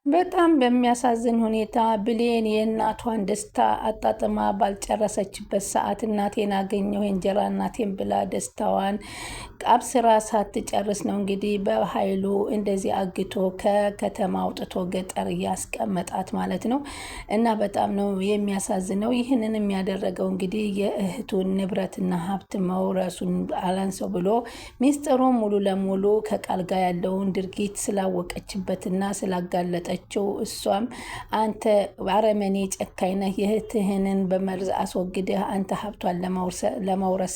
በጣም በሚያሳዝን ሁኔታ ብሌን የእናቷን ደስታ አጣጥማ ባልጨረሰችበት ሰዓት እናቴን አገኘሁ የእንጀራ እናቴን ብላ ደስታዋን አብስራ ሳትጨርስ ነው እንግዲህ በኃይሉ እንደዚህ አግቶ ከከተማ አውጥቶ ገጠር እያስቀመጣት ማለት ነው። እና በጣም ነው የሚያሳዝነው። ይህንን የሚያደረገው እንግዲህ የእህቱን ንብረትና ሀብት መውረሱን አላንሰው ብሎ ሚስጥሩን ሙሉ ለሙሉ ከቃል ጋር ያለውን ድርጊት ስላወቀችበትና ስላጋለጠ እሷም አንተ አረመኔ ጨካኝ ነህ፣ የእህትህንን በመርዝ አስወግደህ አንተ ሀብቷን ለመውረስ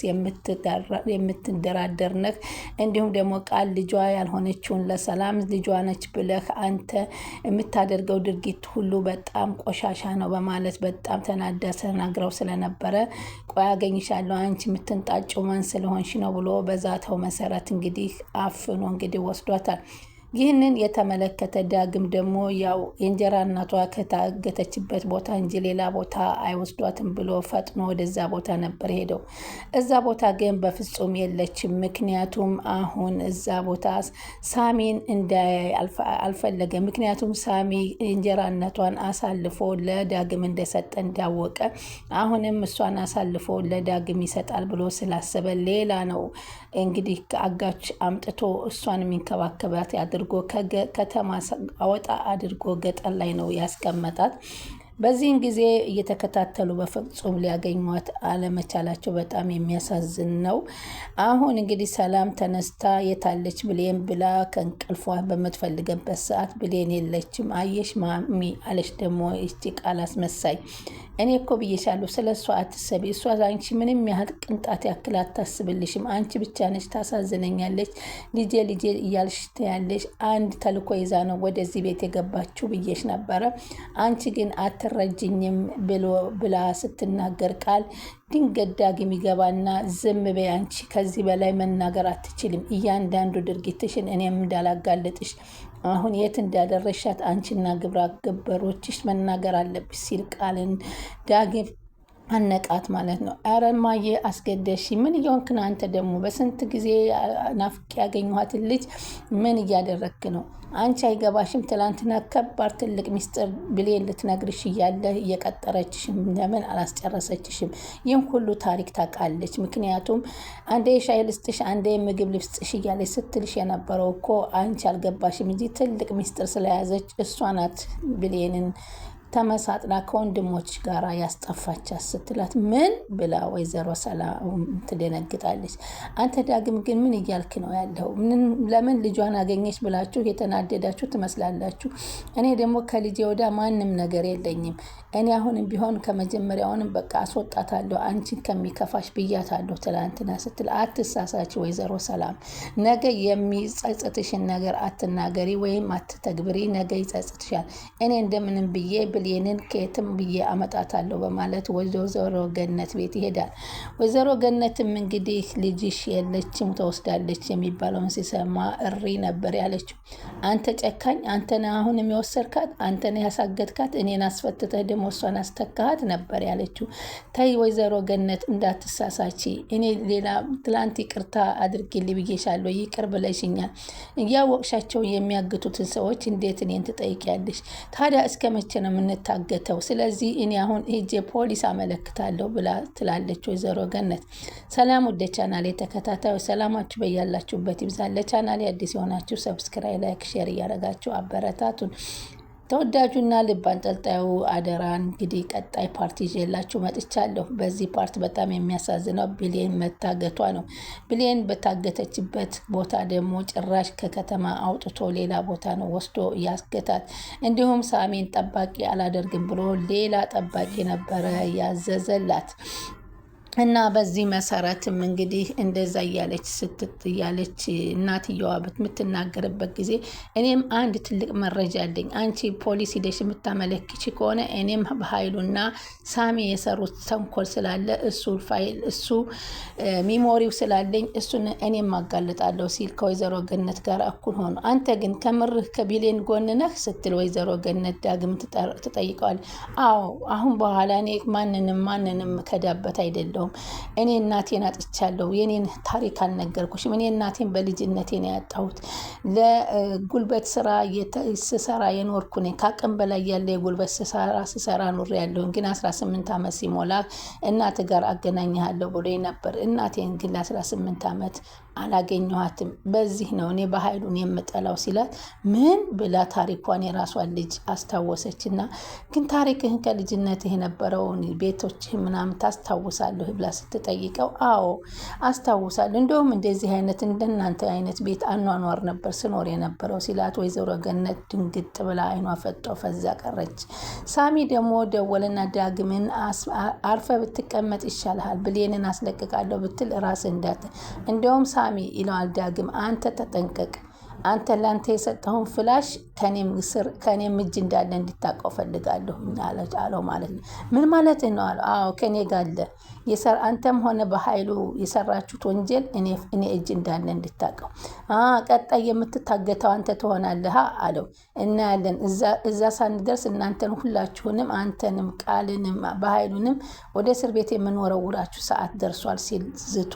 የምትደራደር ነህ። እንዲሁም ደግሞ ቃል ልጇ ያልሆነችውን ለሰላም ልጇ ነች ብለህ አንተ የምታደርገው ድርጊት ሁሉ በጣም ቆሻሻ ነው በማለት በጣም ተናዳ ተናግረው ስለነበረ ቆይ አገኝሻለሁ አንቺ የምትንጣጭው ማን ስለሆንሽ ነው ብሎ በዛተው መሰረት እንግዲህ አፍኖ እንግዲህ ወስዷታል። ይህንን የተመለከተ ዳግም ደግሞ ያው የእንጀራ እናቷ ከታገተችበት ቦታ እንጂ ሌላ ቦታ አይወስዷትም ብሎ ፈጥኖ ወደዛ ቦታ ነበር ሄደው። እዛ ቦታ ግን በፍጹም የለችም። ምክንያቱም አሁን እዛ ቦታ ሳሚን እንዳያይ አልፈለገም። ምክንያቱም ሳሚ የእንጀራ እናቷን አሳልፎ ለዳግም እንደሰጠ እንዳወቀ አሁንም እሷን አሳልፎ ለዳግም ይሰጣል ብሎ ስላሰበ ሌላ ነው እንግዲህ አጋች አምጥቶ እሷን የሚንከባከባት አድርጎ ከተማ አወጣ አድርጎ ገጠር ላይ ነው ያስቀመጣት። በዚህን ጊዜ እየተከታተሉ በፍጹም ሊያገኟት አለመቻላቸው በጣም የሚያሳዝን ነው። አሁን እንግዲህ ሰላም ተነስታ የታለች ብሌን ብላ ከእንቅልፏ በምትፈልገበት ሰዓት ብሌን የለችም። አየሽ ማሚ አለች ደግሞ ይቺ ቃል አስመሳይ። እኔ እኮ ብዬሻለሁ ስለ እሷ አትሰቢ፣ እሷ አንቺ ምንም ያህል ቅንጣት ያክል አታስብልሽም። አንቺ ብቻ ነች ታሳዝነኛለች፣ ልጄ ልጄ እያልሽ ትያለሽ። አንድ ተልኮ ይዛ ነው ወደዚህ ቤት የገባችው ብዬሽ ነበረ። አንቺ ግን አትረጅኝም ብላ ስትናገር ቃል ድንገት ዳግም ይገባና ዝም በይ አንቺ ከዚህ በላይ መናገር አትችልም። እያንዳንዱ ድርጊትሽን እኔም እንዳላጋለጥሽ አሁን የት እንዳደረሻት አንቺና ግብረ አበሮችሽ መናገር አለብሽ ሲል ቃልን ዳግም አነቃት ማለት ነው። ኧረ እማዬ አስገደሽ ምን እየሆንክ ነው አንተ? ደግሞ በስንት ጊዜ ናፍቄ ያገኘኋትን ልጅ ምን እያደረግክ ነው? አንቺ አይገባሽም። ትላንትና ከባድ ትልቅ ሚስጥር ብሌን ልትነግርሽ እያለ እየቀጠረችሽም ለምን አላስጨረሰችሽም? ይህም ሁሉ ታሪክ ታውቃለች። ምክንያቱም አንዴ ሻይ ልስጥሽ፣ አንዴ ምግብ ልስጥሽ እያለች ስትልሽ የነበረው እኮ አንቺ አልገባሽም እንጂ ትልቅ ሚስጥር ስለያዘች እሷ ናት ብሌንን ተመሳጥና ከወንድሞች ጋር ያስጠፋቻት ስትላት ምን ብላ ወይዘሮ ሰላም ትደነግጣለች። አንተ ዳግም ግን ምን እያልክ ነው ያለው? ለምን ልጇን አገኘች ብላችሁ የተናደዳችሁ ትመስላላችሁ። እኔ ደግሞ ከልጄ ወዳ ማንም ነገር የለኝም። እኔ አሁንም ቢሆን ከመጀመሪያውንም በቃ አስወጣታለሁ አንቺን ከሚከፋሽ ብያታለሁ ትላንትና ስትል አትሳሳች ወይዘሮ ሰላም። ነገ የሚጸጽትሽን ነገር አትናገሪ ወይም አትተግብሪ። ነገ ይጸጽትሻል። እኔ እንደምንም ብዬ ብሌንን ከየትም ብዬ አመጣታለሁ በማለት ወይዘሮ ገነት ቤት ይሄዳል። ወይዘሮ ገነትም እንግዲህ ልጅሽ የለችም ተወስዳለች የሚባለውን ሲሰማ እሪ ነበር ያለችው። አንተ ጨካኝ፣ አንተን አሁን የሚወሰድካት፣ አንተን ያሳገድካት፣ እኔን አስፈትተህ ደግሞ እሷን አስተካሃት ነበር ያለችው። ተይ ወይዘሮ ገነት እንዳትሳሳቺ። እኔ ሌላ ትላንት ይቅርታ አድርጌልኝ ብዬሻለሁ፣ ይቅር ብለሽኛል። እያወቅሻቸው የሚያግቱትን ሰዎች እንዴት እኔን ትጠይቂያለሽ? ታዲያ እስከ መቼ ነው የምንታገተው? ስለዚህ እኔ አሁን ሄጄ ፖሊስ አመለክታለሁ ብላ ትላለች ወይዘሮ ገነት። ሰላም ወደ ቻናሌ ተከታታዮች ሰላማችሁ በያላችሁበት ይብዛል። ለቻናሌ አዲስ የሆናችሁ ሰብስክራይብ፣ ላይክ፣ ሼር እያደረጋችሁ አበረታቱን። ተወዳጁና ልብ አንጠልጣዩ አደራ እንግዲህ ቀጣይ ፓርቲ ይዤላችሁ መጥቻለሁ። በዚህ ፓርት በጣም የሚያሳዝነው ብሌን መታገቷ ነው። ብሌን በታገተችበት ቦታ ደግሞ ጭራሽ ከከተማ አውጥቶ ሌላ ቦታ ነው ወስዶ ያስገታት። እንዲሁም ሳሚን ጠባቂ አላደርግም ብሎ ሌላ ጠባቂ ነበረ ያዘዘላት። እና በዚህ መሰረትም እንግዲህ እንደዛ እያለች እናትየዋ የምትናገርበት ጊዜ እኔም አንድ ትልቅ መረጃ አለኝ። አንቺ ፖሊስ ሂደሽ የምታመለክች ከሆነ እኔም በኃይሉና ሳሚ የሰሩት ተንኮል ስላለ እሱ ፋይል እሱ ሚሞሪው ስላለኝ እሱን እኔም አጋልጣለሁ ሲል ከወይዘሮ ገነት ጋር እኩል ሆኑ። አንተ ግን ከምርህ ከብሌን ጎን ነህ ስትል ወይዘሮ ገነት ዳግም ትጠይቀዋል። አዎ አሁን በኋላ እኔ ማንንም ከዳበት አይደለም አይደለሁም። እኔ እናቴን አጥቻለሁ። የኔን ታሪክ አልነገርኩሽም። እኔ እናቴን በልጅነቴ ነው ያጣሁት። ለጉልበት ስራ ስሰራ የኖርኩ ነኝ። ከአቅም በላይ ያለ የጉልበት ስሰራ ኑሬ ያለሁኝ። ግን 18 ዓመት ሲሞላ እናት ጋር አገናኝሃለሁ ብሎ ነበር። እናቴን ግን ለ18 ዓመት አላገኘኋትም። በዚህ ነው እኔ በኃይሉን የምጠላው ሲላት ምን ብላ ታሪኳን የራሷን ልጅ አስታወሰችና ግን ታሪክህን ከልጅነትህ የነበረውን ቤቶችህ ምናምን ታስታውሳለህ ብላ ስትጠይቀው አዎ አስታውሳለሁ፣ እንደውም እንደዚህ አይነት እንደናንተ አይነት ቤት አኗኗር ነበር ስኖር የነበረው ሲላት ወይዘሮ ገነት ድንግጥ ብላ አይኗ ፈጦ ፈዛ ቀረች። ሳሚ ደግሞ ደወልና ዳግምን አርፈ ብትቀመጥ ይሻልሃል፣ ብሌንን አስለቅቃለሁ ብትል ራስ እንደውም ሳሚ ይለዋል ዳግም፣ አንተ ተጠንቀቅ፣ አንተ ላንተ የሰጠውን ፍላሽ ከኔም እጅ እንዳለ እንድታውቀው ፈልጋለሁ አለው ማለት ነው። ምን ማለት ነው አለው። አዎ ከኔ ጋር አለ፣ አንተም ሆነ በኃይሉ የሰራችሁት ወንጀል እኔ እጅ እንዳለ እንድታውቀው። ቀጣይ የምትታገተው አንተ ትሆናለህ አለው። እናያለን፣ እዛ ሳንደርስ እናንተን ሁላችሁንም፣ አንተንም ቃልንም በኃይሉንም ወደ እስር ቤት የምንወረውራችሁ ሰዓት ደርሷል ሲል ዝቶ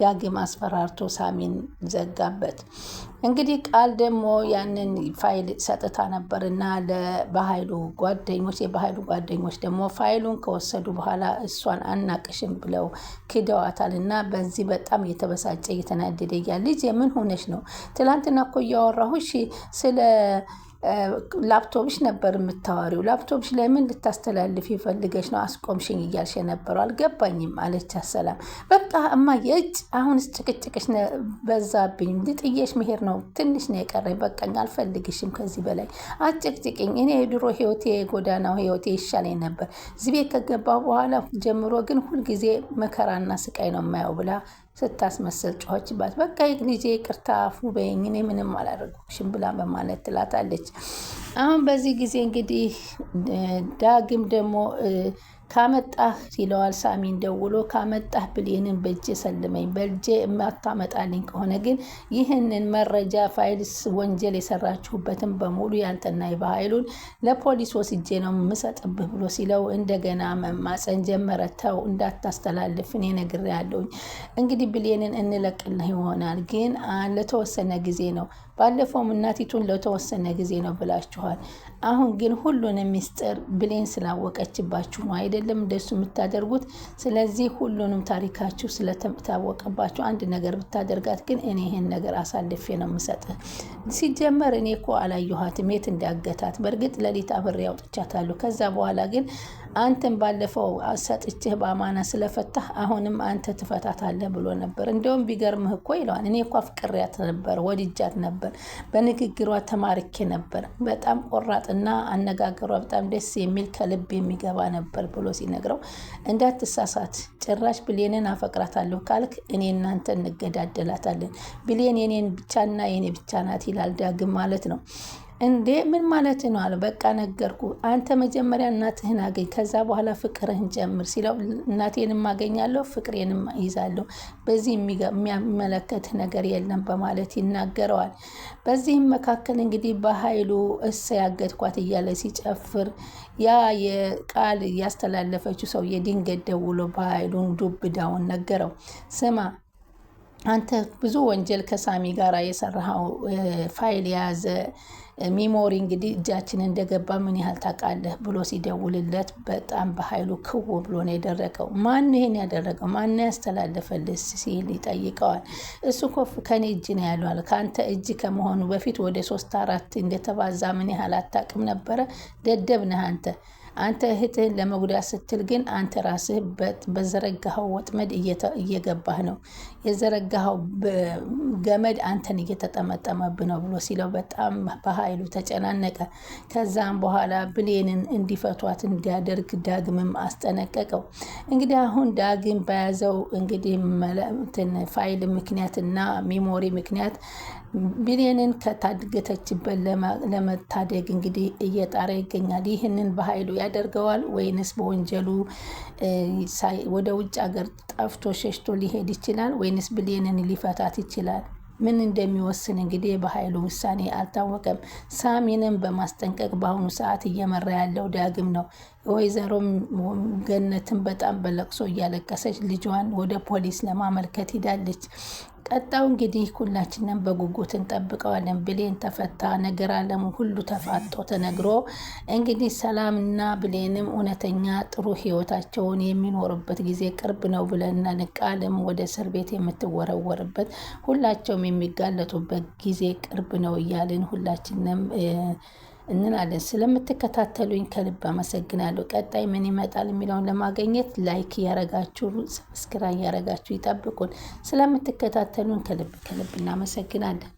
ዳግም አስፈራርቶ ሳሚን ዘጋበት። እንግዲህ ቃል ደግሞ ያንን ፋይል ሰጥታ ነበርና ለበኃይሉ ጓደኞች ደግሞ ፋይሉን ከወሰዱ በኋላ እሷን አናቅሽም ብለው ክደዋታል። እና በዚህ በጣም እየተበሳጨ እየተናደደ እያለ ልጅ የምን ሆነሽ ነው? ትላንትና እኮ እያወራሁሽ ስለ ላፕቶፕሽ ነበር የምታወሪው። ላፕቶፕሽ ላይ ምን ልታስተላልፍ ይፈልገሽ ነው አስቆምሽኝ እያልሽ የነበረው? አልገባኝም አለቻት ሰላም። በቃ እማዬ እጭ አሁንስ ጭቅጭቅሽ በዛብኝ፣ ልጥየሽ መሄድ ነው ትንሽ ነው የቀረኝ። በቃኝ፣ አልፈልግሽም ከዚህ በላይ አጭቅጭቅኝ። እኔ የድሮ ህይወቴ የጎዳናው ህይወቴ ይሻለኝ ነበር። እዚህ ቤት ከገባሁ በኋላ ጀምሮ ግን ሁልጊዜ መከራና ስቃይ ነው የማየው ብላ ስታስመስል ጮኸችባት። በቃ ልጄ ይቅርታ አፉ በይኝ፣ እኔ ምንም አላደረግኩሽም ብላ በማለት ትላታለች። አሁን በዚህ ጊዜ እንግዲህ ዳግም ደግሞ ካመጣህ ይለዋል ሳሚን ደውሎ፣ ካመጣህ ብሌንን በእጄ ሰልመኝ፣ በእጄ የማታመጣልኝ ከሆነ ግን ይህንን መረጃ ፋይልስ ወንጀል የሰራችሁበትን በሙሉ ያንተና የበኃይሉን ለፖሊስ ወስጄ ነው የምሰጥብህ ብሎ ሲለው እንደገና መማፀን ጀመረ። ተው እንዳታስተላልፍ፣ እኔ ነግሬያለሁኝ። እንግዲህ ብሌንን እንለቅልህ ይሆናል ግን ለተወሰነ ጊዜ ነው። ባለፈውም እናቲቱን ለተወሰነ ጊዜ ነው ብላችኋል። አሁን ግን ሁሉንም ሚስጥር ብሌን ስላወቀችባችሁ ነው አይደለም እንደሱ የምታደርጉት። ስለዚህ ሁሉንም ታሪካችሁ ስለታወቀባችሁ አንድ ነገር ብታደርጋት ግን እኔ ይሄን ነገር አሳልፌ ነው የምሰጥህ። ሲጀመር እኔ እኮ አላየኋትም የት እንዳገታት። በእርግጥ ሌሊት አብሬ አውጥቻታለሁ። ከዛ በኋላ ግን አንተን ባለፈው ሰጥቼህ በአማና ስለፈታህ አሁንም አንተ ትፈታታለህ ብሎ ነበር። እንደውም ቢገርምህ እኮ ይለዋል፣ እኔ እኮ አፍቅሬያት ነበር፣ ወድጃት ነበር፣ በንግግሯ ተማርኬ ነበር። በጣም ቆራጥና አነጋገሯ በጣም ደስ የሚል ከልብ የሚገባ ነበር ብሎ ሲነግረው እንዳትሳሳት፣ ጭራሽ ብሌንን አፈቅራታለሁ ካልክ እኔ እናንተ እንገዳደላታለን። ብሌን የኔን ብቻና የኔ ብቻ ናት ይላል ዳግም ማለት ነው። እንዴ ምን ማለት ነው አለ። በቃ ነገርኩ፣ አንተ መጀመሪያ እናትህን አገኝ፣ ከዛ በኋላ ፍቅርህን ጀምር ሲለው እናቴንም አገኛለሁ ፍቅሬንም ይዛለሁ፣ በዚህ የሚመለከት ነገር የለም በማለት ይናገረዋል። በዚህም መካከል እንግዲህ በኃይሉ ያገድኳት እያለ ሲጨፍር ያ የቃል ያስተላለፈችው ሰው የድንገት ደውሎ በኃይሉን ዱብዳውን ነገረው። ስማ አንተ ብዙ ወንጀል ከሳሚ ጋር የሰራኸው ፋይል የያዘ ሚሞሪ እንግዲህ እጃችን እንደገባ ምን ያህል ታውቃለህ ብሎ ሲደውልለት በጣም በኃይሉ ክው ብሎ ነው የደረቀው። ማን ይሄን ያደረገው? ማን ያስተላለፈልህ ሲል ይጠይቀዋል። እሱ እኮ ከኔ እጅ ነው ያለው አለ። ከአንተ እጅ ከመሆኑ በፊት ወደ 3-4 እንደተባዛ ምን ያህል አታውቅም ነበረ? ደደብ ነህ አንተ እህትህን ለመጉዳት ስትል ግን አንተ ራስህ በዘረጋኸው ወጥመድ እየገባህ ነው። የዘረጋኸው ገመድ አንተን እየተጠመጠመብህ ነው ብሎ ሲለው በጣም በኃይሉ ተጨናነቀ። ከዛም በኋላ ብሌንን እንዲፈቷት እንዲያደርግ ዳግምም አስጠነቀቀው። እንግዲህ አሁን ዳግም በያዘው እንግዲህ ፋይል ምክንያትና ሚሞሪ ምክንያት ብሌንን ከታገተችበት ለመታደግ እንግዲህ እየጣረ ይገኛል። ይህንን በኃይሉ ያደርገዋል ወይንስ በወንጀሉ ወደ ውጭ ሀገር ጠፍቶ ሸሽቶ ሊሄድ ይችላል? ወይንስ ብሌንን ሊፈታት ይችላል? ምን እንደሚወስን እንግዲህ በኃይሉ ውሳኔ አልታወቀም። ሳሚንም በማስጠንቀቅ በአሁኑ ሰዓት እየመራ ያለው ዳግም ነው። ወይዘሮ ገነትን በጣም በለቅሶ እያለቀሰች ልጇን ወደ ፖሊስ ለማመልከት ሂዳለች። ቀጣው እንግዲህ ሁላችንም በጉጉት እንጠብቀዋለን። ብሌን ተፈታ፣ ነገር አለሙ ሁሉ ተፋጦ ተነግሮ እንግዲህ ሰላምና ብሌንም እውነተኛ ጥሩ ህይወታቸውን የሚኖሩበት ጊዜ ቅርብ ነው ብለናል። ቃልም ወደ እስር ቤት የምትወረወርበት ሁላቸውም የሚጋለጡበት ጊዜ ቅርብ ነው እያልን ሁላችንም እንላለን። ስለምትከታተሉኝ ከልብ አመሰግናለሁ። ቀጣይ ምን ይመጣል የሚለውን ለማግኘት ላይክ እያረጋችሁ ሰብስክራይብ እያረጋችሁ ይጠብቁን። ስለምትከታተሉን ከልብ እናመሰግናለን።